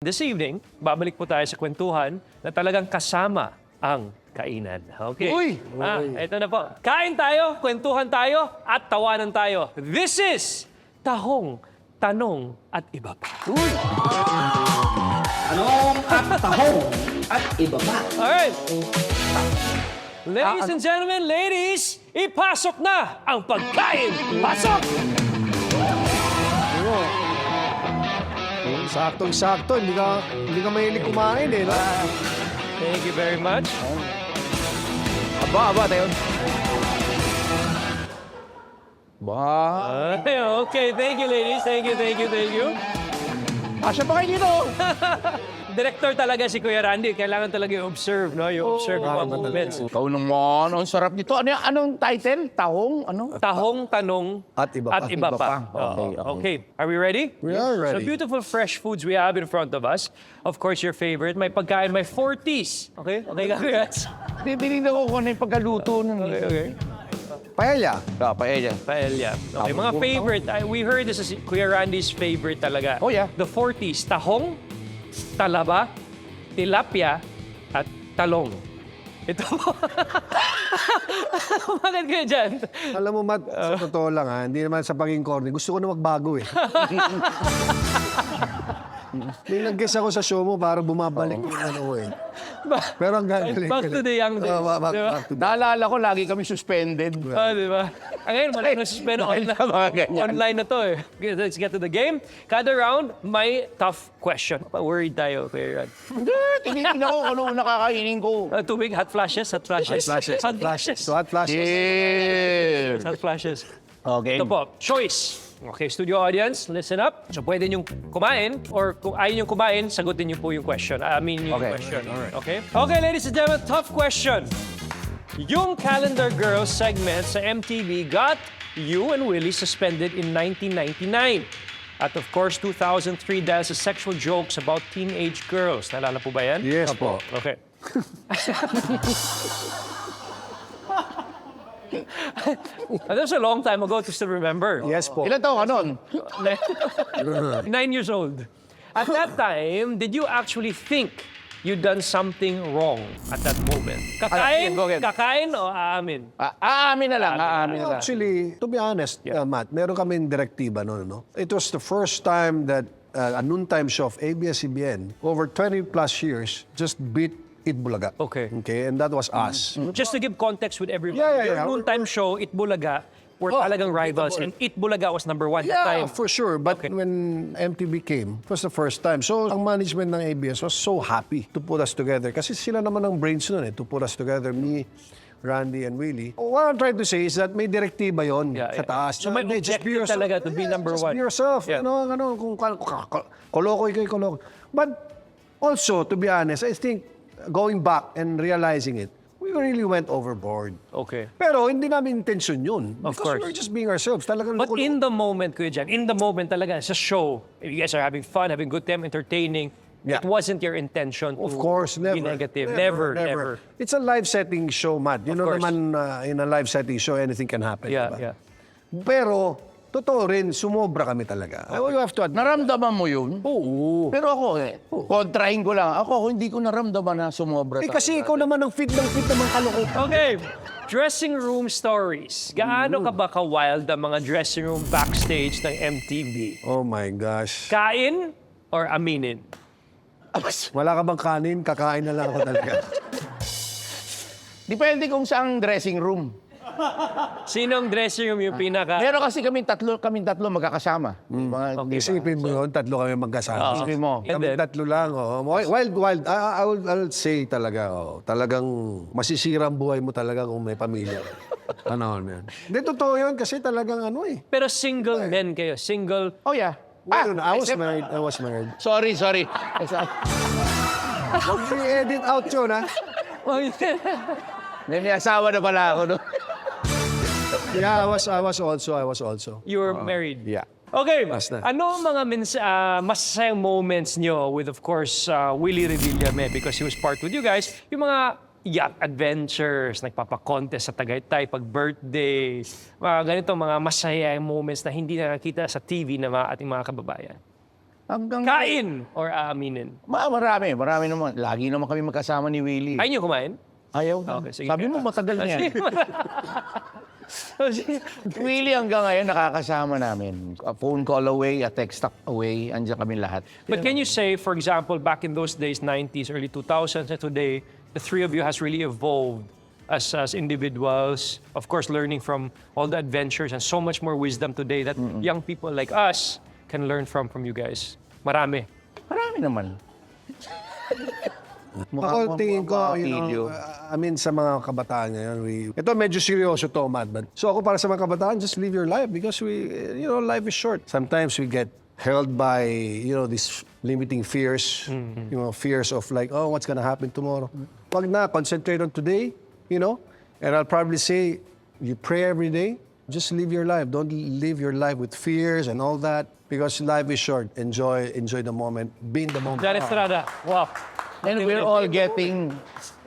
this evening, babalik po tayo sa kwentuhan na talagang kasama ang kainan. Okay. Uy! Ito na po. Kain tayo, kwentuhan tayo, at tawanan tayo. This is Tahong, Tanong, at Iba Pa. Uy! Anong at tahong at iba pa? Alright. Ladies and gentlemen, ladies, ipasok na ang pagkain. Pasok! Saktong-sakto, hindi ka mahilig kumain eh, no? Thank you very much. Aba, tayo. Ba? Okay, thank you, ladies. Thank you. Asya ba kayo dito? Director talaga si Kuya Randy. Kailangan talaga i-observe, no? I-observe yung mga movements. Ikaw naman, ang sarap nito. Anong title? Tahong? Ano? Tahong, tanong, At iba pa. Iba pa. Okay. Okay, are we ready? We are So ready. beautiful fresh foods we have in front of us. Of course, your favorite. May pagkain, may 40s. Okay? Okay ka, Kuya? Tinignan ko kung ano yung pagkaluto nun. Okay. Paella. Paella. Paella. Okay, mga favorite. We heard this is Kuya Randy's favorite talaga. Oh, yeah. The 40s. Tahong, talaba, tilapia, at talong. Ito po. Bakit kayo dyan? Alam mo, Matt, sa totoo lang ha, hindi naman sa pagiging corny. Gusto ko na magbago eh. May nag-guess ako sa show mo para bumabalik yung ano ko eh. Pero ang galing. Back to the young days. Back Diba? to the... Naalala ko, lagi kami suspended. Di ba? Ngayon, malaki na suspend Dahil sa mga ganyan. online na to eh. Okay, let's get to the game. Kada round, may tough question. Worried tayo, Kuya Ran. Hindi, tinitingnan ko kung ano nakakainin ko. Tubig, hot flashes, hot flashes. Hot flashes. So, hot flashes. Yeah. Hot flashes. Okay. Ito po, choice. Okay, studio audience, listen up. So, pwede niyong kumain or kung ayaw niyong kumain, sagutin niyo po yung question. I mean yung Okay. question. Okay? Okay, ladies and gentlemen, tough question. Yung Calendar Girls segment sa MTV got you and Willie suspended in 1999. At of course, 2003 dahil sa sexual jokes about teenage girls. Naalala po ba yan? Yes po. Okay. That was a long time ago to still remember. Yes po. Ilan taon ka nun? 9 years old. At that time, did you actually think you done something wrong at that moment? Kakain? Go ahead. Kakain o aamin? Aamin na lang, aamin na lang. Actually, to be honest, Matt, meron kaming direktiba noon, no? It was the first time that a noontime show of ABS-CBN, over 20 plus years, just beat Itbulaga. Okay. Okay, and that was us. Just to give context with everyone, Yeah. your noontime show, Itbulaga, were talagang rivals, and Itbulaga was number one at the Yeah, time. for sure. But when MTV came, it was the first time. So, ang management ng ABS was so happy to put us together. Kasi sila naman ang brains nun to put us together. Me, Randy, and Willie. What I'm trying to say is that may direktiba yon sa taas. So may Hindi, just be objective yourself. talaga to be number just one. be yourself. Yeah. Kung koloko kayo, koloko. But also, to be honest, I think going back and realizing it, we really went overboard. Okay. Pero hindi namin intention yun. Of Because course. we were just being ourselves. Talagang But in the moment, Kuya Jan, in the moment talaga, sa show, if you guys are having fun, having good time, entertaining, Yeah. it wasn't your intention to Of course, never. be negative. Never. It's a live setting show, Matt. You know course. naman, in a live setting show, anything can happen. Yeah, diba? yeah. Pero, totoo rin, sumobra kami talaga. You have to admit. Naramdaman mo yun? Oo. Pero ako, kontrahin ko lang. Ako, hindi ko naramdaman na sumobra. Kasi ikaw naman ang fit naman kaloko. Okay. Dressing room stories. Gaano ka ba ka-wild ang mga dressing room backstage ng MTV? Oh my gosh. Kain or aminin? Wala ka bang kanin? Kakain na lang ako talaga. Depende kung saang dressing room. Sinong dressing room yung pinaka... Meron kasi kaming tatlo magkakasama. Mga, Okay. Isipin mo yun, tatlo kami magkasama. Isipin mo. And Kami then? tatlo lang. Oh. Wild. I'll say talaga, talagang masisira ang buhay mo talaga kung may pamilya. Ano yan? Hindi, totoo yun kasi talagang ano eh. Pero single men kayo. Single... Oh yeah. Well, I was married. Sorry. Huwag i-edit out yun, ha? May asawa na pala ako, no? Yeah, I was also. You were married. Yeah. Okay, Basta. ano ang mga masasayang moments nyo with, of course, Willie Revillame because he was part with you guys, yung mga yacht adventures, nagpapakontest sa Tagaytay, pag birthday, mga ganito, mga masayang moments na hindi nakakita sa TV ng mga ating mga kababayan. Hanggang... Kain or aaminin? Marami naman. Lagi naman kami magkasama ni Willie. Ayaw niyo kumain? Ayaw. Okay, sige. Sabi mo, matagal na yan. Willie hanggang ngayon nakakasama namin. A phone call away, a text away, andiyan kami lahat. But can you say, for example, back in those days, 90s, early 2000s, and today, the three of you has really evolved as individuals, of course, learning from all the adventures and so much more wisdom today that young people like us can learn from you guys? Marami. Marami naman. Ako tingin ko, Pilyo. I mean, sa mga kabataan ngayon, ito medyo seryoso to, Matt. But, so ako para sa mga kabataan, just live your life because life is short. Sometimes we get held by, these limiting fears, fears of like, oh, what's gonna happen tomorrow? Pag na, concentrate on today, and I'll probably say, you pray every day, just live your life. Don't live your life with fears and all that because life is short. Enjoy the moment. Be in the moment. Jan Estrada, wow. And we're all getting,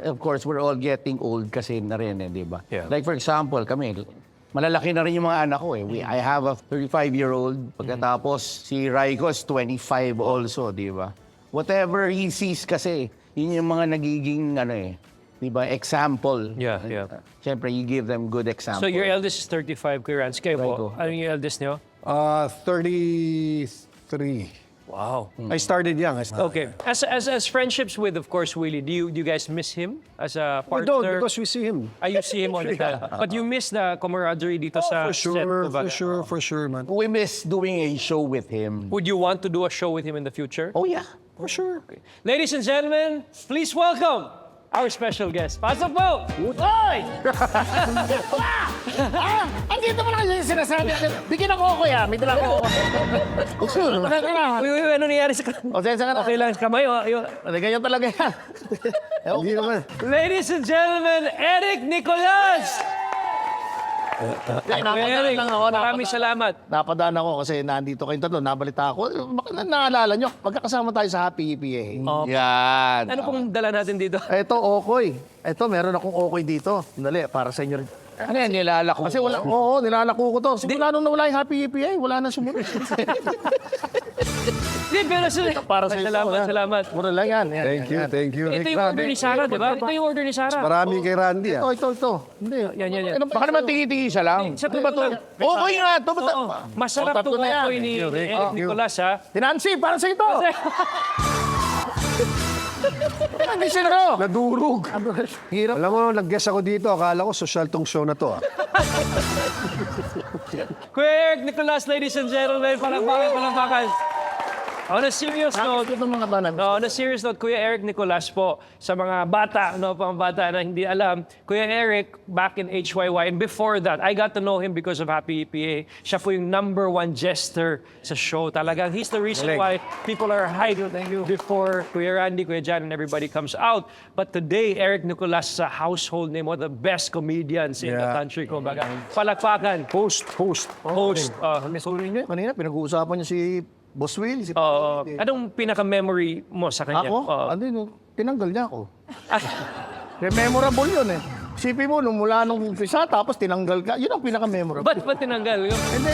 of course, we're all getting old kasi na rin, di ba? Yeah. Like for example, kami, malalaki na rin yung mga anak ko eh. I have a 35-year-old, pagkatapos si Raiko is 25 also, di ba? Whatever he sees kasi, yun yung mga nagiging, di ba, example. Yeah. Siyempre, you give them good example. So your eldest is 35, Kuya Rans. Kayo po, Raiko. ano yung eldest niyo? 33. Wow. I started young. Okay. As friendships with, of course, Willie, do you guys miss him as a We partner? don't because we see him. You see him all the time. But you miss the camaraderie dito sa set, kumbaga. For sure, man. We miss doing a show with him. Would you want to do a show with him in the future? Oh yeah. For sure. Ladies and gentlemen, please welcome our special guest. Pasok po! Hoy! Andito mo lang yung sinasabi. Bigyan ako ako yan. May dala ko. Uy, ano nangyari sa O, sensa ka na. Okay lang, kamay. Ganyan talaga yan. Hindi naman. Ladies and gentlemen, Eric Nicolas! Eric, maraming salamat. Napadaan ako kasi nandito kayong tatlo. Nabalita ako. Naalala nyo, magkakasama tayo sa Happy EPA. Yan. Ano pong dala natin dito? Ito, Okoy. Ito, meron akong Okoy dito. Dali, para sa inyo rin. Ano yan, nilalako? Kasi wala, nilalako ko to. Simula nung nawala yung Happy EPA, wala na sumunod. Hindi, pero Para sa inyo. salamat. Mura lang yan. Thank you. Ito yung order ni Sarah, di ba? Ito yung order ni Sarah. Marami kay Randy, ah. Ito. Hindi. Yan. Baka naman tingi-tingi siya lang. Sa Ano ba to? Okay nga, ito ba? Oo. Masarap tatlo to na yan. Okoy ni Eric Nicolas, ha? Tinansi, para sa ito. Hindi siya na. Nadurog. Hirap. Alam mo, nag-guess ako dito. Akala ko social tong show na to, ah. Kuya Eric Nicolas, ladies and gentlemen, palakpakan. On a serious note, Ito mga tanan. no, on a serious note, Kuya Eric Nicolas po, sa mga bata, pang bata na hindi alam, Kuya Eric, back in HYY, and before that, I got to know him because of Happy EPA. Siya po yung #1 jester sa show. Talagang, he's the reason why people are hyped before Kuya Randy, Kuya Jan, and everybody comes out. But today, Eric Nicolas is a household name, one of the best comedians in the Yeah. country. Kumbaga, palakpakan. Host. Host. Sorry niyo, kanina pinag-uusapan niyo si Boss Will, si Anong pinaka-memory mo sa kanya? Ako? Oo. Tinanggal niya ako. Memorable yun eh. Isipin mo, mula nung umpisa, tapos tinanggal ka. Yun ang pinaka-memorable. Ba't tinanggal? Hindi,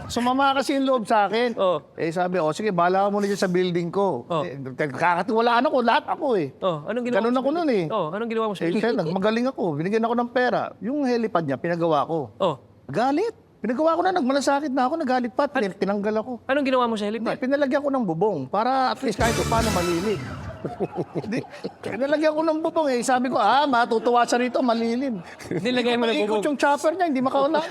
sumama kasi yung loob sa akin. Oh. Sabi, sige, bahala ka muna dyan sa building ko. Oh. Kakatiwalaan ako, lahat ako eh. Anong ginawa Ganun mo? ako nun eh. Anong ginawa mo sa Magaling ako. Binigyan ako ng pera. Yung helipad niya, pinagawa ko. Oh. Galit. Pinagawa ko na, nagmalasakit na ako, nagalit pa. Tinanggal ako. Anong ginawa mo sa helipad? Pinalagyan ko ng bubong para at least kahit paano malilim. Pinalagyan ko ng bubong eh. Sabi ko, matutuwa siya rito, malilim. Nilagay mo na Ikot bubong. yung chopper niya, hindi makaulak.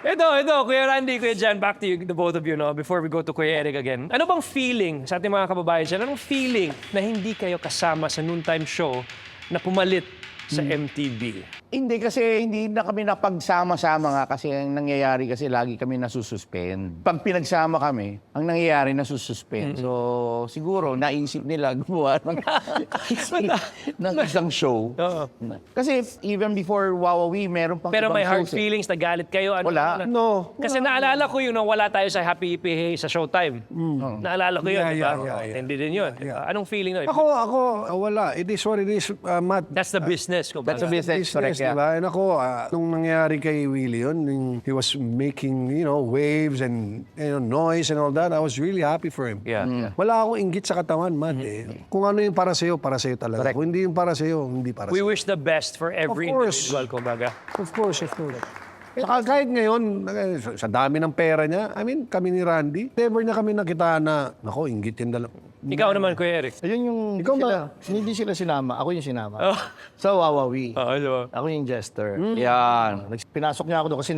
Ito, Kuya Randy, Kuya Jan, back to you, the both of you, no? Before we go to Kuya Eric again. Ano bang feeling sa ating mga kababayan dyan? Anong feeling na hindi kayo kasama sa noontime show na pumalit sa MTV? Hindi kasi hindi na kami napagsama-sama nga kasi ang nangyayari kasi lagi kami nasususpend. Pag pinagsama kami, ang nangyayari nasususpend. So siguro naisip nila gumawa ng isang show. Oo. Kasi even before Wawawi, meron pang Pero ibang may hard shows eh. feelings, nagalit kayo? Ano, Wala. No. Kasi naalala ko yun nung wala tayo sa Happy EPA sa Showtime. Naalala ko yun, Yeah, di ba? yeah. Hindi din yun. Anong feeling nun? Ako, wala. It is what it is, Matt. That's the business. business. That's a business, correct, yeah. diba? And ako, nung nangyari kay Willie yun, he was making, waves and noise and all that, I was really happy for him. Yeah. Wala akong inggit sa katawan, man. Kung ano yung para sa'yo talaga. Kung hindi yung para sa'yo, hindi para We sa'yo. wish the best for every Of course. individual, kumbaga. Of course. Saka kahit ngayon, sa dami ng pera niya, kami ni Randy, never niya kami nakita na, nako, inggit yun dalawa. Ikaw naman, Kuya Eric. Ayun yung, Ikaw hindi sila sinama. Ako yung sinama. Oh. Sa Wawawi. Ano? Ako yung jester. Yan. Pinasok niya ako doon kasi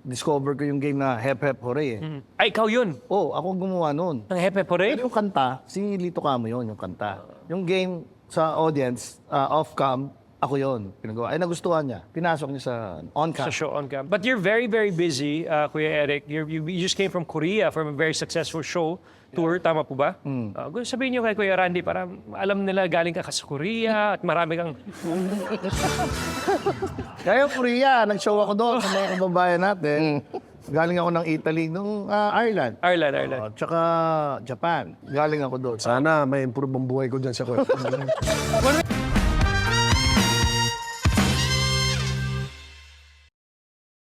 discover ko yung game na Hep Hep Hooray eh. Ay, ikaw yun. Ako gumawa noon. Ang Hepe Pore? Pero yung kanta, si Lito Camo yun, yung kanta. Yung game sa audience, off-cam, ako yun. Pinagawa. Ay, nagustuhan niya. Pinasok niya sa on-cam. Sa show on cam. But you're very, very busy, Kuya Eric. You just came from Korea from a very successful show tour. Tama po ba? Sabihin niyo kay Kuya Randy para alam nila galing ka sa Korea at marami kang... Kaya Korea, nag-show ako doon sa mga kababayan natin. Galing ako ng Italy, nung Ireland. Ireland. Tsaka Japan. Galing ako doon. Sana may improve ang buhay ko dyan sa kwento.